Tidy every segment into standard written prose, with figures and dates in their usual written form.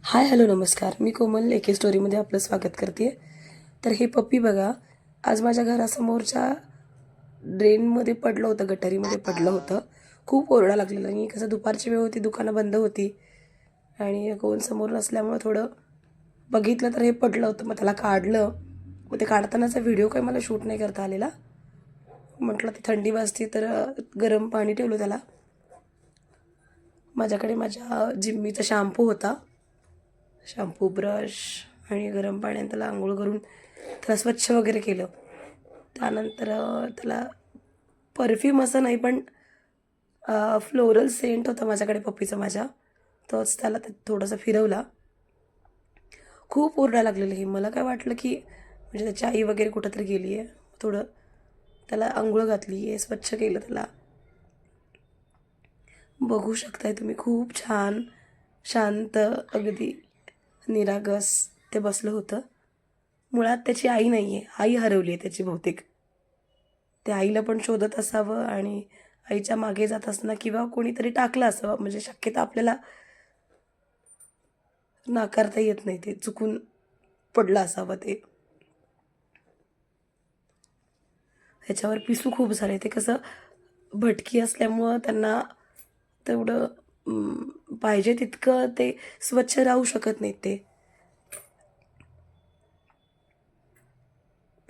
Hi hello नमस्कार. मी कोमल लेके स्टोरीमध्ये आपलं स्वागत करते. तर हे पप्पी बघा, आज माझ्या घरासमोरच्या ड्रेनमध्ये पडलं होतं, गटारीमध्ये पडलं होतं. खूप ओरडा लागलेला आणि कसं दुपारची वेळ होती, दुकानं बंद होती आणि कोण समोर नसल्यामुळं थोडं बघितलं तर हे पडलं होतं. मग त्याला काढलं. मग ते काढतानाचा व्हिडिओ काही मला शूट नाही करता आलेला. म्हटलं ती थंडी वाजती तर गरम पाणी ठेवलं त्याला. माझ्याकडे माझ्या जिम्मीचा शॅम्पू होता. शॅम्पू, ब्रश आणि गरम पाण्याने त्याला आंघोळ करून त्याला स्वच्छ वगैरे केलं. त्यानंतर त्याला परफ्यूम असं नाही, पण फ्लोरल सेंट होता माझ्याकडे पप्पीचा माझ्या. तोच त्याला ते थोडंसं फिरवला. खूप ओरडा लागलेलं हे. मला काय वाटलं की म्हणजे त्याची आई वगैरे कुठंतरी गेली आहे. थोडं त्याला अंघोळ घातली आहे, स्वच्छ केलं त्याला. बघू शकताय तुम्ही, खूप छान शांत अगदी निरागस ते बसलं होतं. मुळात त्याची आई नाही आहे, आई हरवली आहे त्याची बहुतेक. त्या आईला पण शोधत असावं आणि आईच्या मागे जात असताना किंवा कोणीतरी टाकलं असावं, म्हणजे शक्यता आपल्याला नाकारता येत नाही. ते चुकून पडलं असावं ते. ह्याच्यावर पिसू खूप झाले. ते कसं भटकी असल्यामुळं त्यांना तेवढं पाहिजे तितकं ते स्वच्छ राहू शकत नाहीत ते.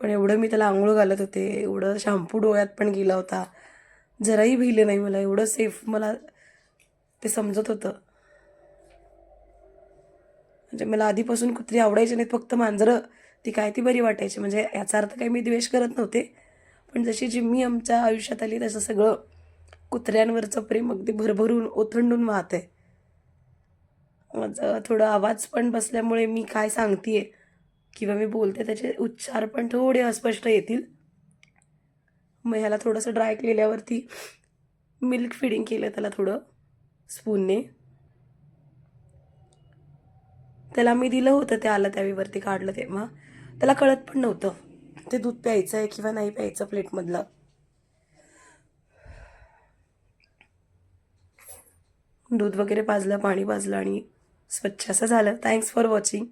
पण एवढं मी त्याला अंघोळ घालत होते, एवढं शॅम्पू डोळ्यात पण गेला होता. जराही भिलं नाही मला, एवढं सेफ मला ते समजत होतं. म्हणजे मला आधीपासून कुत्री आवडायची नाहीत, फक्त मांजरं ती काय ती बरी वाटायची. म्हणजे याचा अर्थ काही मी द्वेष करत नव्हते. पण जशी जिम्मी आमच्या आयुष्यात आली तसं सगळं कुत्र्यांवरचं प्रेम अगदी भरभरून ओथंडून वाहतंय. माझं थोडा आवाज पण बसल्यामुळे मी काय सांगतेय किंवा मी बोलते त्याचे उच्चार पण थोडे अस्पष्ट येतील. मग ह्याला थोडंसं ड्राय केल्यावरती मिल्क फिडिंग केलं त्याला थोडं स्पूनने. त्याला मी दिलं होतं ते आलं त्यावेळी काढलं तेव्हा. त्याला कळत पण नव्हतं ते दूध प्यायचं आहे किंवा नाही प्यायचं प्लेटमधलं. दूध वगैरे पाजलं, पाणी पाजलं आणि स्वच्छ असं झालं. Thanks for watching.